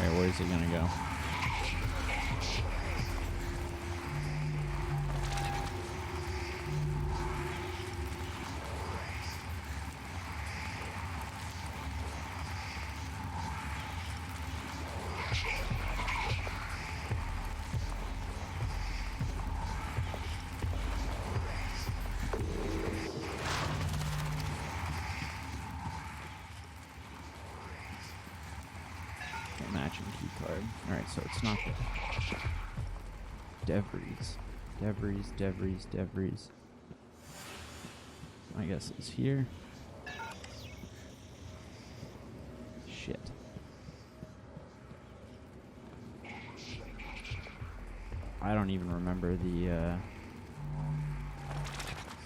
Alright, where's he gonna go? Matching key card. Alright, so it's not the Devries. I guess it's here. Shit. I don't even remember the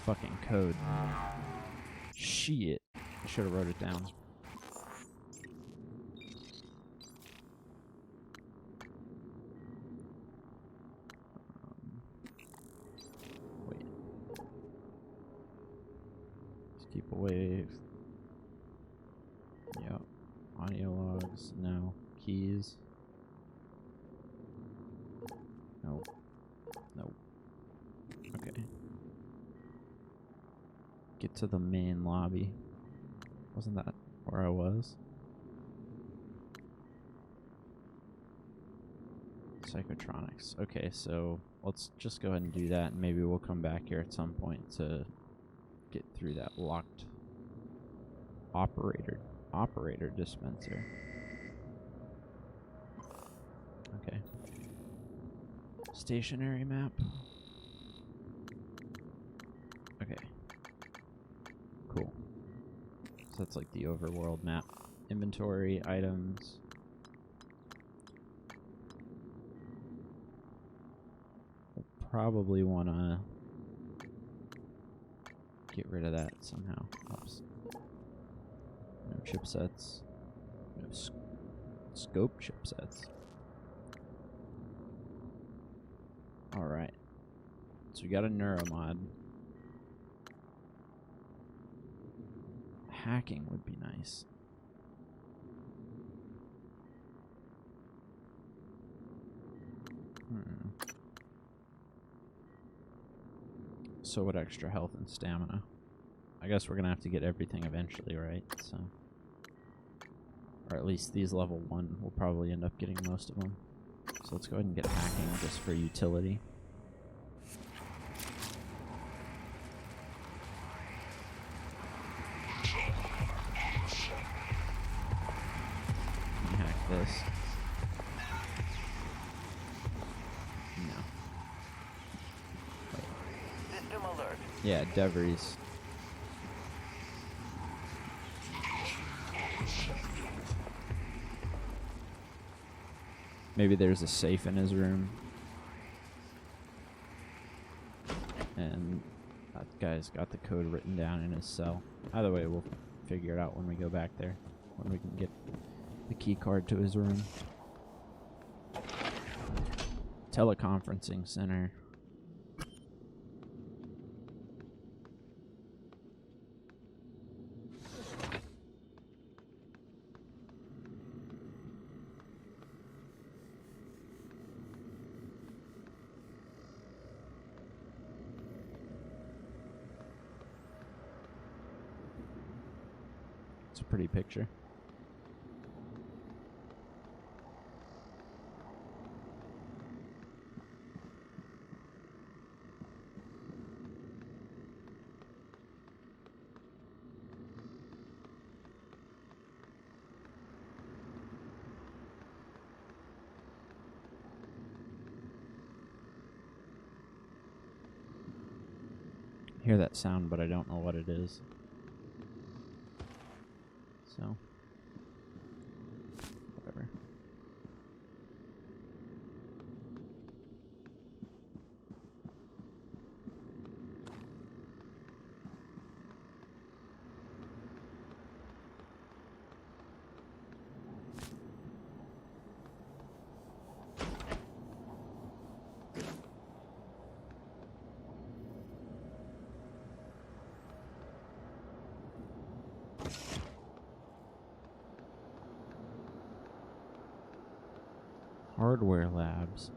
fucking code. Shit. I should have wrote it down. Wait. Let's keep away. Yep. Audio logs. No. Keys. Nope. Nope. Okay. Get to the main lobby. Wasn't that where I was? Psychotronics. Okay, so let's just go ahead and do that, and maybe we'll come back here at some point to get through that locked operator dispenser. Okay. Stationary map. Okay. Cool. So that's like the overworld map. Inventory, items. We'll probably want to get rid of that somehow. Oops. No chipsets. No scope chipsets. Alright. So we got a neuromod. Hacking would be nice. So what extra health and stamina? I guess we're gonna have to get everything eventually, right? So, or at least these level 1 will probably end up getting most of them. So let's go ahead and get hacking just for utility. Let me hack this. No. Wait. System alert. Yeah, Devries. Maybe there's a safe in his room. And that guy's got the code written down in his cell. Either way, we'll figure it out when we go back there. When we can get the key card to his room. Teleconferencing center. It's a pretty picture. I hear that sound, but I don't know what it is. So, whatever. Hardware labs.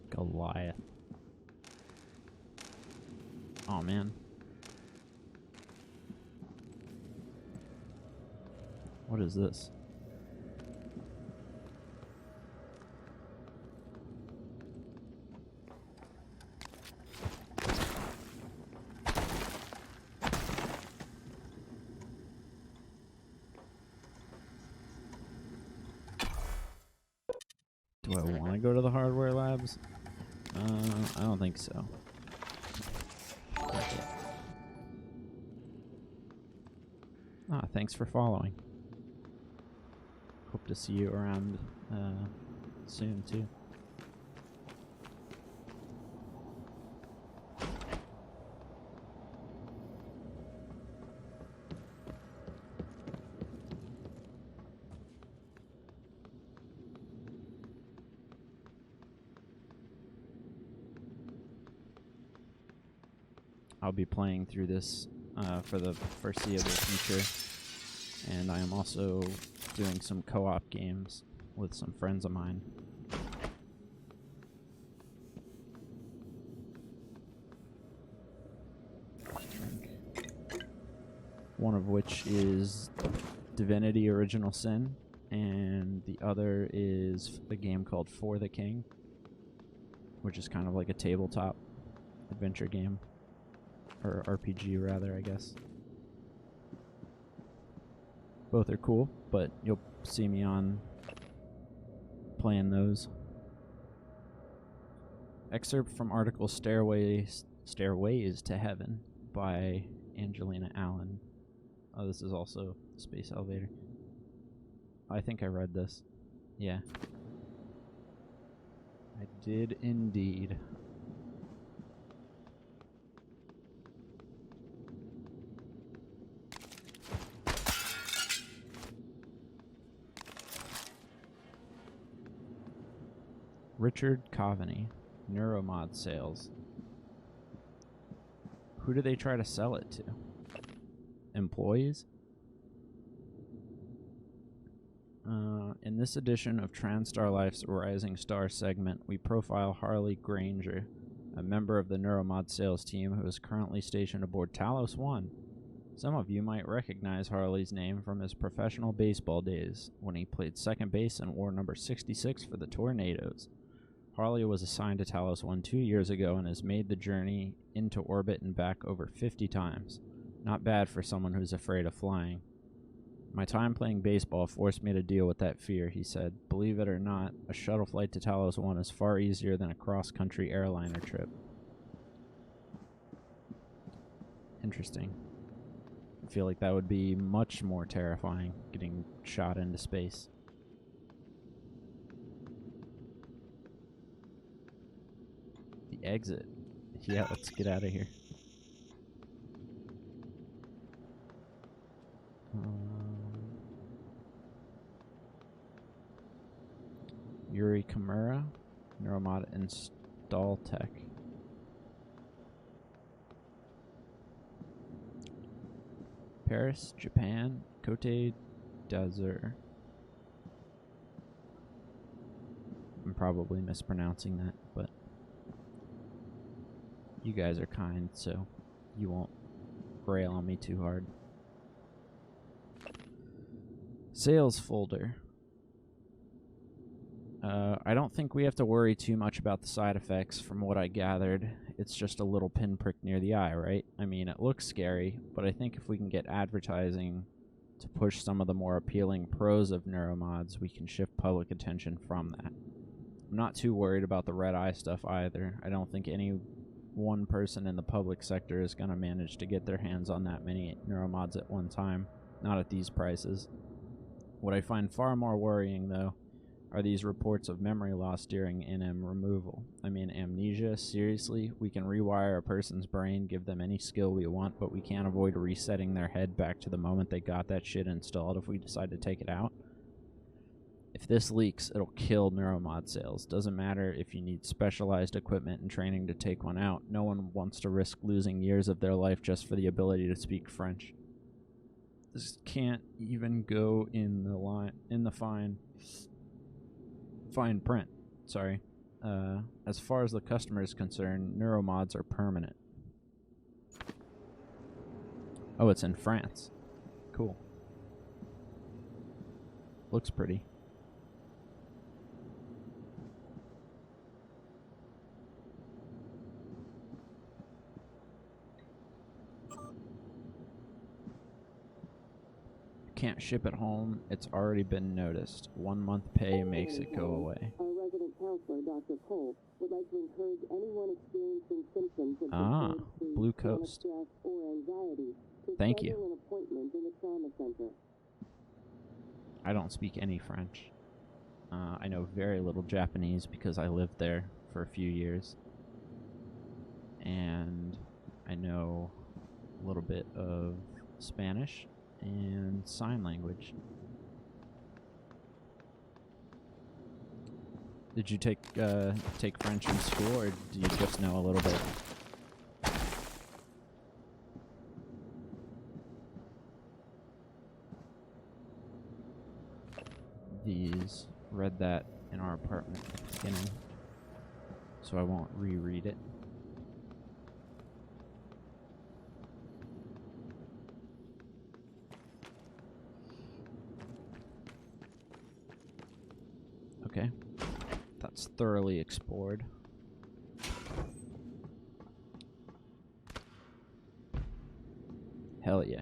Goliath. Oh man. What is this? Do I want to go to the hardware labs? I don't think so. Okay. Ah, thanks for following. Hope to see you around soon too. I'll be playing through this for the foreseeable future, and I am also doing some co-op games with some friends of mine. One of which is Divinity Original Sin, and the other is a game called For the King, which is kind of like a tabletop adventure game. Or RPG, rather, I guess. Both are cool, but you'll see me on playing those. Excerpt from article Stairways to Heaven by Angelina Allen. Oh, this is also Space Elevator. I think I read this. Yeah. I did indeed. Richard Coveney, Neuromod sales. Who do they try to sell it to? Employees? In this edition of TranStar Life's Rising Star segment, we profile Harley Granger, a member of the Neuromod sales team who is currently stationed aboard Talos I. Some of you might recognize Harley's name from his professional baseball days, when he played second base and wore number 66 for the Tornadoes. Harley was assigned to Talos I 2 years ago and has made the journey into orbit and back over 50 times. Not bad for someone who's afraid of flying. My time playing baseball forced me to deal with that fear, he said. Believe it or not, a shuttle flight to Talos I is far easier than a cross-country airliner trip. Interesting. I feel like that would be much more terrifying, getting shot into space. The exit. Yeah, let's get out of here. Yuri Kimura, Neuromod Install Tech. Paris, Japan, Côte d'Azur. I'm probably mispronouncing that, but you guys are kind, so you won't rail on me too hard. Sales folder. I don't think we have to worry too much about the side effects from what I gathered. It's just a little pinprick near the eye, right? I mean, it looks scary, but I think if we can get advertising to push some of the more appealing pros of neuromods, we can shift public attention from that. I'm not too worried about the red eye stuff either. I don't think any one person in the public sector is going to manage to get their hands on that many neuromods at one time, not at these prices. What I find far more worrying, though, Are these reports of memory loss during NM removal? I mean, amnesia? Seriously? We can rewire a person's brain, give them any skill we want, but we can't avoid resetting their head back to the moment they got that shit installed if we decide to take it out? If this leaks, it'll kill neuromod sales. Doesn't matter if you need specialized equipment and training to take one out. No one wants to risk losing years of their life just for the ability to speak French. This can't even go in the fine print. Sorry. As far as the customer is concerned, neuromods are permanent. Oh, it's in France. Cool. Looks pretty. Can't ship it home. It's already been noticed. 1 month pay makes it go away. Our resident counselor, Dr. Cole, would like to encourage anyone experiencing symptoms of Blue Coast. stress or anxiety to Thank schedule you. an appointment in the trauma center. I don't speak any French. I know very little Japanese because I lived there for a few years. And I know a little bit of Spanish and sign language. Did you take French in school, or do you just know a little bit? These read that in our apartment at the beginning, so I won't reread it. Okay, that's thoroughly explored. Hell yeah.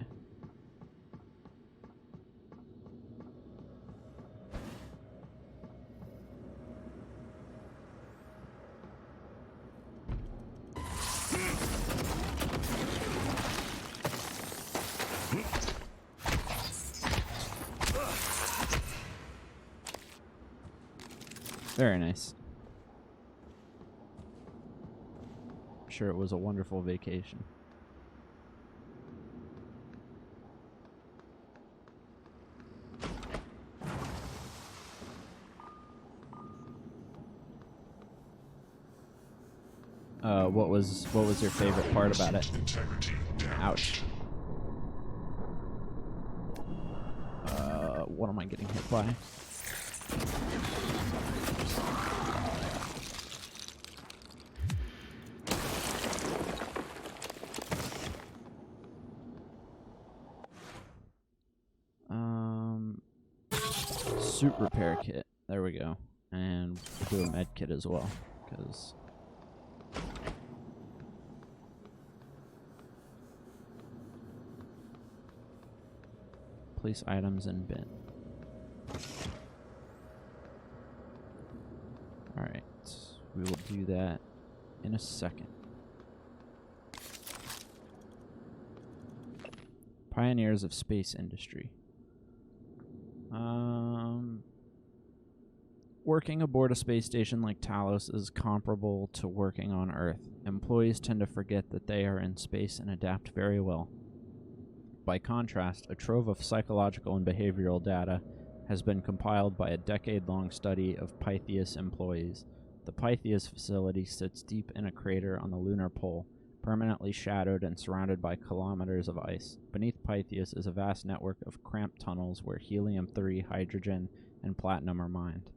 Very nice. I'm sure it was a wonderful vacation. What was your favorite part about it? Ouch. What am I getting hit by? Suit repair kit. There we go. And we'll do a med kit as well, because place items in bin. Alright, we will do that in a second. Pioneers of space industry. Working aboard a space station like Talos is comparable to working on Earth. Employees tend to forget that they are in space and adapt very well. By contrast, a trove of psychological and behavioral data has been compiled by a decade-long study of Pytheas employees. The Pytheas facility sits deep in a crater on the lunar pole, permanently shadowed and surrounded by kilometers of ice. Beneath Pytheas is a vast network of cramped tunnels where helium-3, hydrogen, and platinum are mined.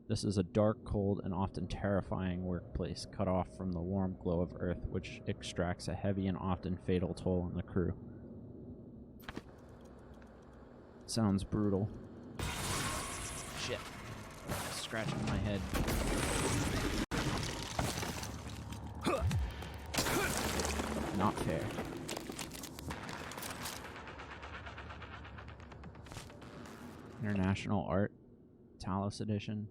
This is a dark, cold, and often terrifying workplace, cut off from the warm glow of Earth, which extracts a heavy and often fatal toll on the crew. Sounds brutal. Shit. Scratching my head. Not fair. International Art, Talos Edition.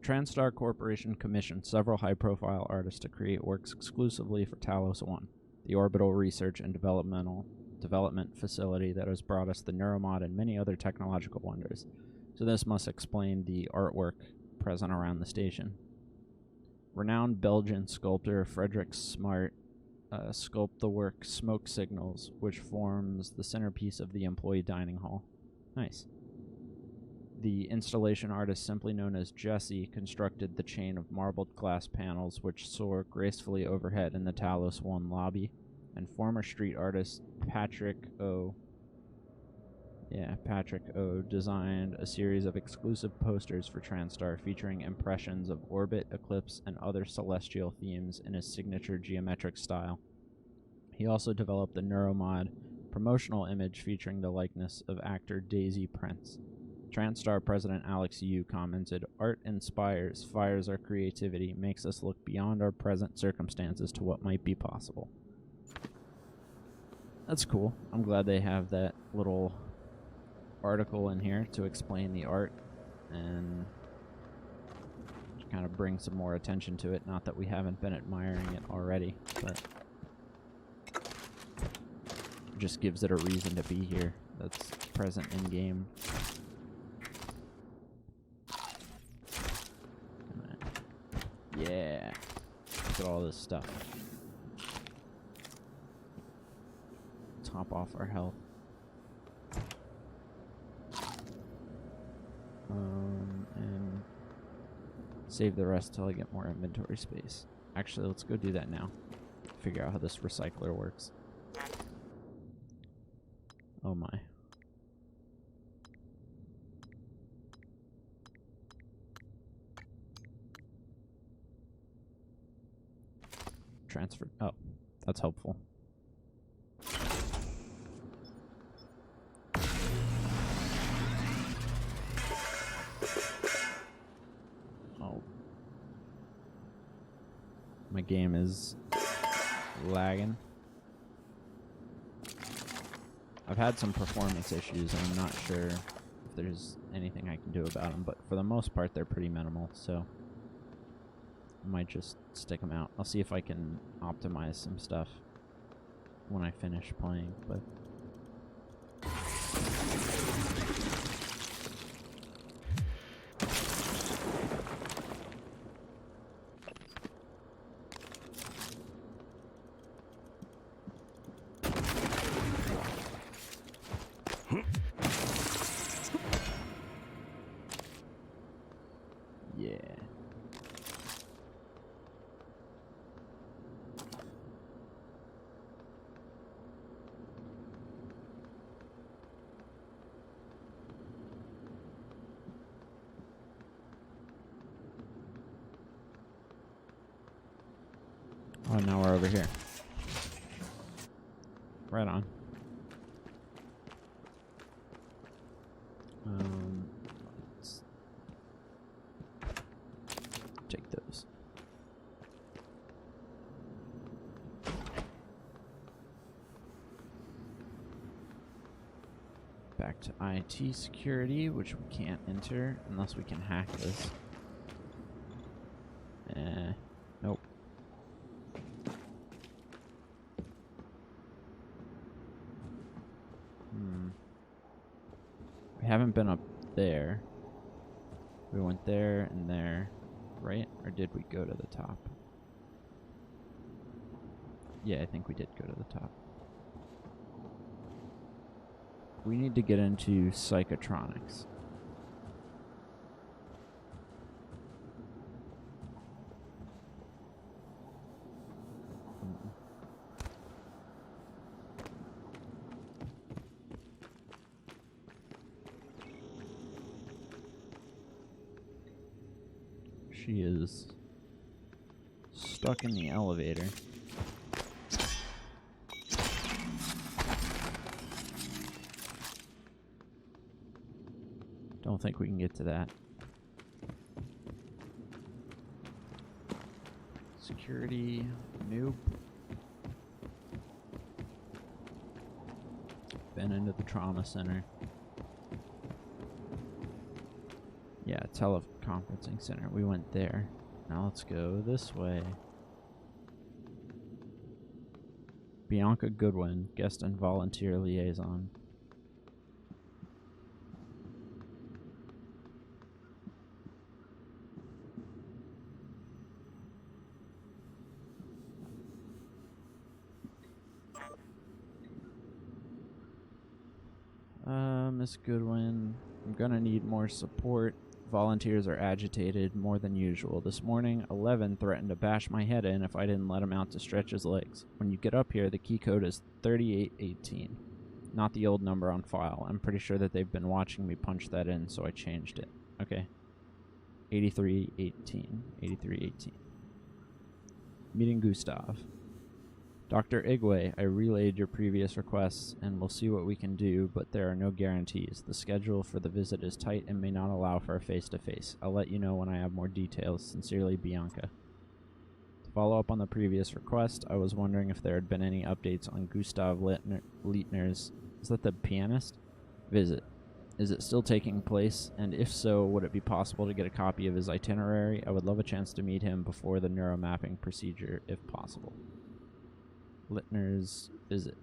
The TranStar Corporation commissioned several high-profile artists to create works exclusively for Talos I, the orbital research and development facility that has brought us the Neuromod and many other technological wonders. So this must explain the artwork present around the station. Renowned Belgian sculptor Frederick Smart sculpted the work Smoke Signals, which forms the centerpiece of the employee dining hall. Nice. The installation artist, simply known as Jesse, constructed the chain of marbled glass panels which soar gracefully overhead in the Talos I lobby, and former street artist Patrick O. designed a series of exclusive posters for TranStar featuring impressions of orbit, eclipse, and other celestial themes in his signature geometric style. He also developed the Neuromod promotional image featuring the likeness of actor Daisy Prince. TranStar president Alex Yu commented, "Art inspires, fires our creativity, makes us look beyond our present circumstances to what might be possible." That's cool. I'm glad they have that little article in here to explain the art and kind of bring some more attention to it. Not that we haven't been admiring it already, but it just gives it a reason to be here that's present in game. Yeah. Look at all this stuff. Top off our health. And save the rest till I get more inventory space. Actually, let's go do that now. Figure out how this recycler works. Oh my. Transfer. Oh, that's helpful. Oh. My game is lagging. I've had some performance issues, and I'm not sure if there's anything I can do about them, but for the most part, they're pretty minimal, so I might just stick them out. I'll see if I can optimize some stuff when I finish playing, but yeah. Oh, now we're over here. Right on. Let's take those. Back to IT security, which we can't enter unless we can hack this. Nope. We haven't been up there. We went there and there, right? Or did we go to the top? Yeah, I think we did go to the top. We need to get into psychotronics. She is stuck in the elevator. Don't think we can get to that. Security, nope. Been into the trauma center. Yeah, teleconferencing center. We went there. Now let's go this way. Bianca Goodwin, guest and volunteer liaison. Miss Goodwin. I'm gonna need more support. Volunteers are agitated more than usual. This morning, 11 threatened to bash my head in if I didn't let him out to stretch his legs. When you get up here, the key code is 3818. Not the old number on file. I'm pretty sure that they've been watching me punch that in, so I changed it. Okay. 8318. 8318. Meeting Gustav. Dr. Igwe, I relayed your previous requests, and we'll see what we can do, but there are no guarantees. The schedule for the visit is tight and may not allow for a face-to-face. I'll let you know when I have more details. Sincerely, Bianca. To follow up on the previous request, I was wondering if there had been any updates on Gustav Leitner's, is that the pianist? Visit. Is it still taking place? And if so, would it be possible to get a copy of his itinerary? I would love a chance to meet him before the neuromapping procedure, if possible. Littner's visit.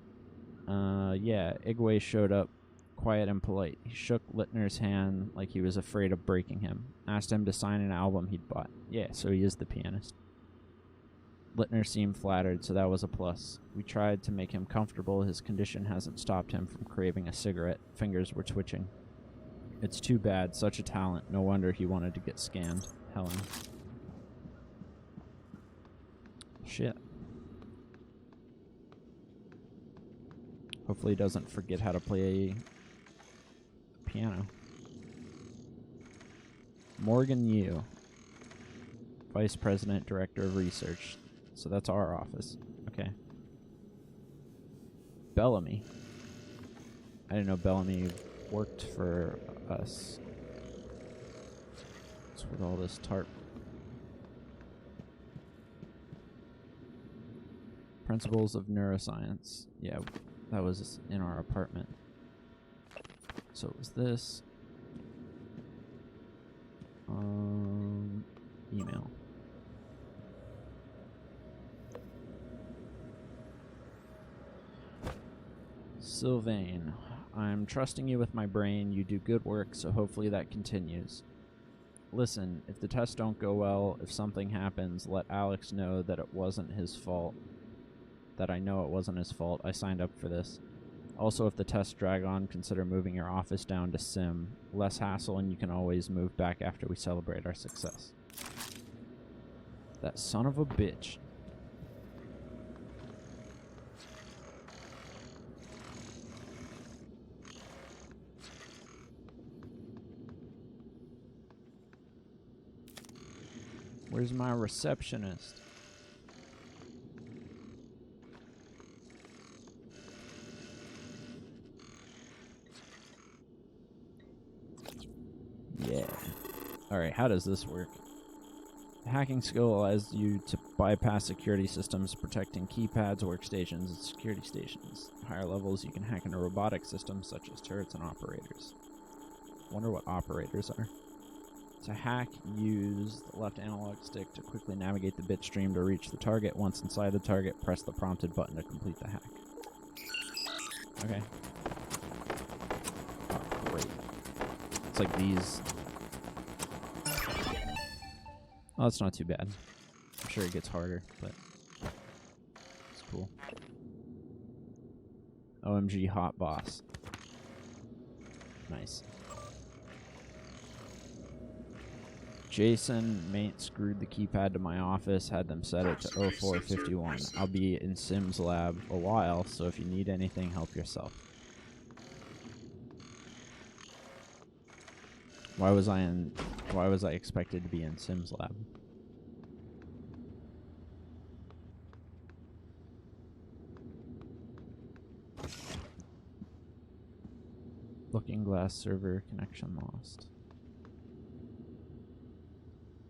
Yeah, Igwe showed up quiet and polite. He shook Littner's hand like he was afraid of breaking him. Asked him to sign an album he'd bought. Yeah, so he is the pianist. Littner seemed flattered, so that was a plus. We tried to make him comfortable. His condition hasn't stopped him from craving a cigarette. Fingers were twitching. It's too bad. Such a talent. No wonder he wanted to get scanned. Helen. Shit. Hopefully he doesn't forget how to play piano. Morgan Yu, Vice President, Director of Research. So that's our office. Okay. Bellamy. I didn't know Bellamy worked for us. What's with all this tarp? Principles of Neuroscience. Yeah. That was in our apartment. So it was this. Email. Sylvain, I'm trusting you with my brain. You do good work, so hopefully that continues. Listen, if the tests don't go well, if something happens, let Alex know that it wasn't his fault. That I know it wasn't his fault. I signed up for this. Also, if the tests drag on, consider moving your office down to Sim. Less hassle, and you can always move back after we celebrate our success. That son of a bitch. Where's my receptionist? Yeah. Alright, how does this work? The hacking skill allows you to bypass security systems protecting keypads, workstations, and security stations. At higher levels, you can hack into robotic systems such as turrets and operators. Wonder what operators are. To hack, use the left analog stick to quickly navigate the bit stream to reach the target. Once inside the target, press the prompted button to complete the hack. Okay. Oh, great. It's like these. Oh, that's not too bad. I'm sure it gets harder, but it's cool. OMG hot boss. Nice. Jason Mate screwed the keypad to my office, had them set it to 0451. I'll be in Sim's lab a while, so if you need anything, help yourself. Why was I expected to be in Sim's lab? Looking glass server connection lost.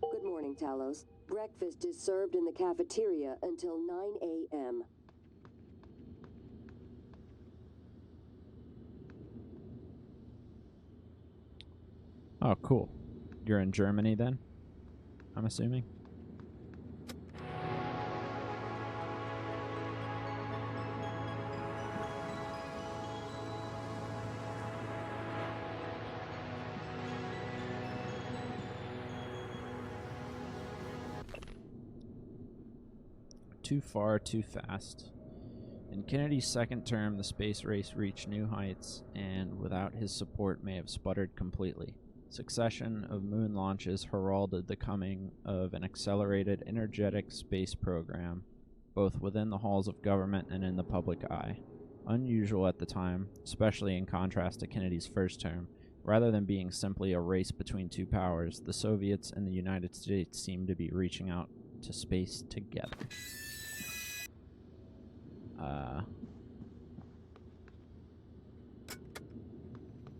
Good morning, Talos. Breakfast is served in the cafeteria until 9 a.m. Oh, cool. You're in Germany then? I'm assuming. Too far, too fast. In Kennedy's second term, the space race reached new heights, and without his support may have sputtered completely. Succession of moon launches heralded the coming of an accelerated, energetic space program, both within the halls of government and in the public eye. Unusual at the time, especially in contrast to Kennedy's first term. Rather than being simply a race between two powers, the Soviets and the United States seemed to be reaching out to space together.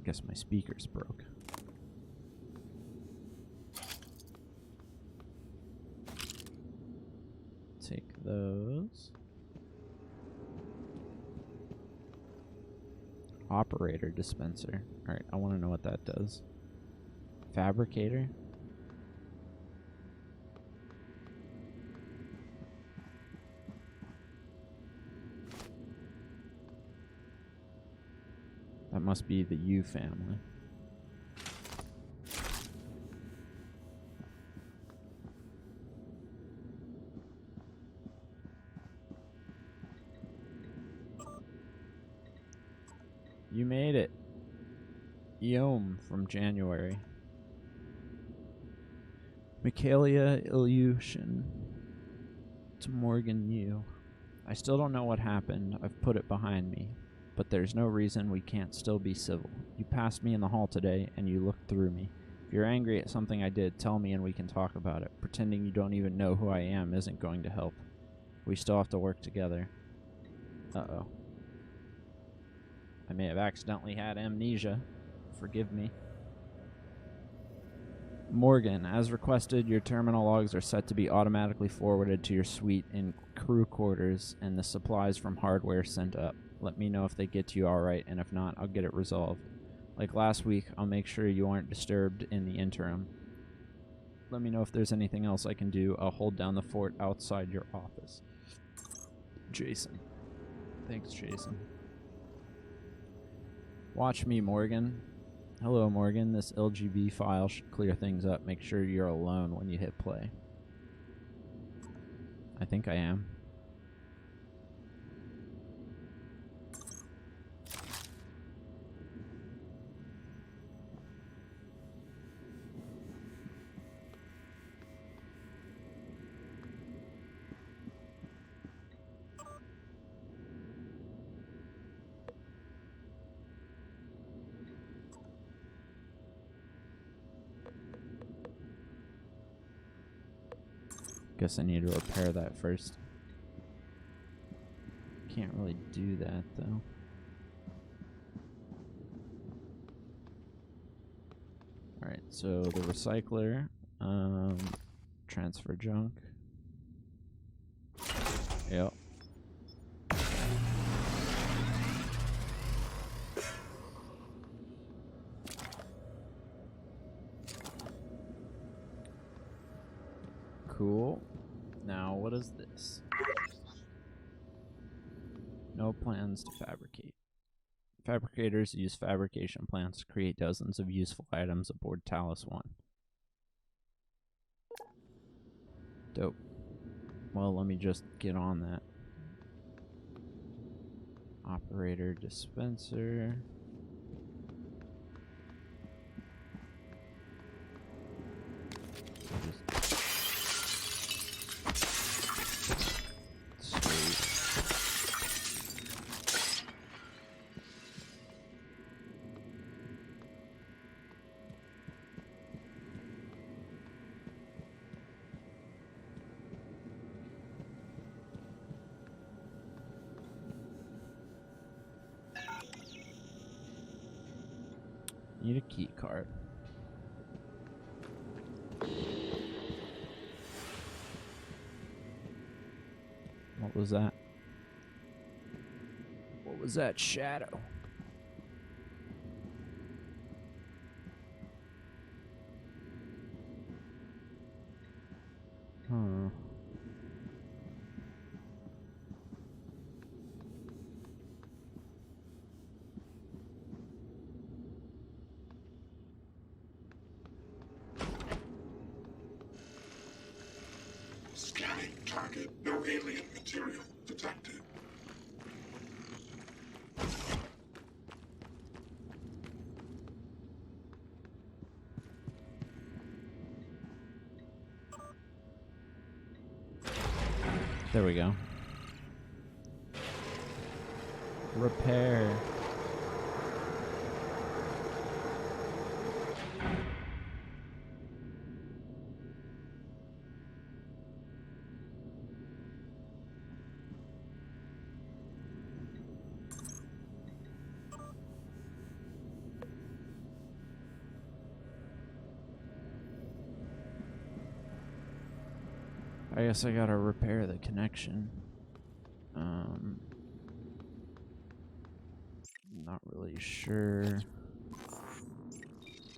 Guess my speaker's broke. Take those. Operator dispenser. Alright, I want to know what that does. Fabricator? That must be the U family. You made it. Yom from January. Michaelia Ilyushin to Morgan Yu. I still don't know what happened. I've put it behind me. But there's no reason we can't still be civil. You passed me in the hall today, and you looked through me. If you're angry at something I did, tell me and we can talk about it. Pretending you don't even know who I am isn't going to help. We still have to work together. Uh-oh. I may have accidentally had amnesia. Forgive me. Morgan, as requested, your terminal logs are set to be automatically forwarded to your suite in crew quarters and the supplies from hardware sent up. Let me know if they get to you alright, and if not, I'll get it resolved. Like last week, I'll make sure you aren't disturbed in the interim. Let me know if there's anything else I can do. I'll hold down the fort outside your office. Jason. Thanks, Jason. Watch me, Morgan. Hello, Morgan. This LGB file should clear things up. Make sure you're alone when you hit play. I think I am. Guess I need to repair that first. Can't really do that though. Alright, so the recycler, transfer junk. Yep. Cool. Now, what is this? No plans to fabricate. Fabricators use fabrication plans to create dozens of useful items aboard Talos I. Dope. Well, let me just get on that. Operator dispenser. Need a key card. What was that? What was that shadow? Huh. Scanning target. No alien material detected. There we go. Repair. I guess I gotta repair the connection. Not really sure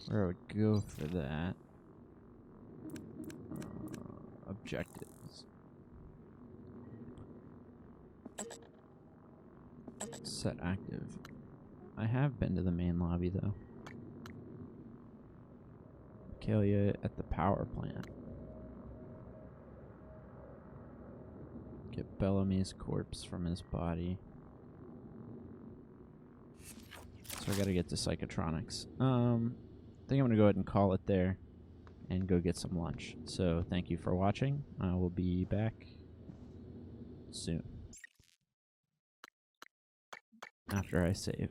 where I would go for that. Objectives. Set active. I have been to the main lobby though. Kalia at the power plant. Get Bellamy's corpse from his body. So I gotta get to Psychotronics. I think I'm gonna go ahead and call it there and go get some lunch. So thank you for watching. I will be back soon after I save.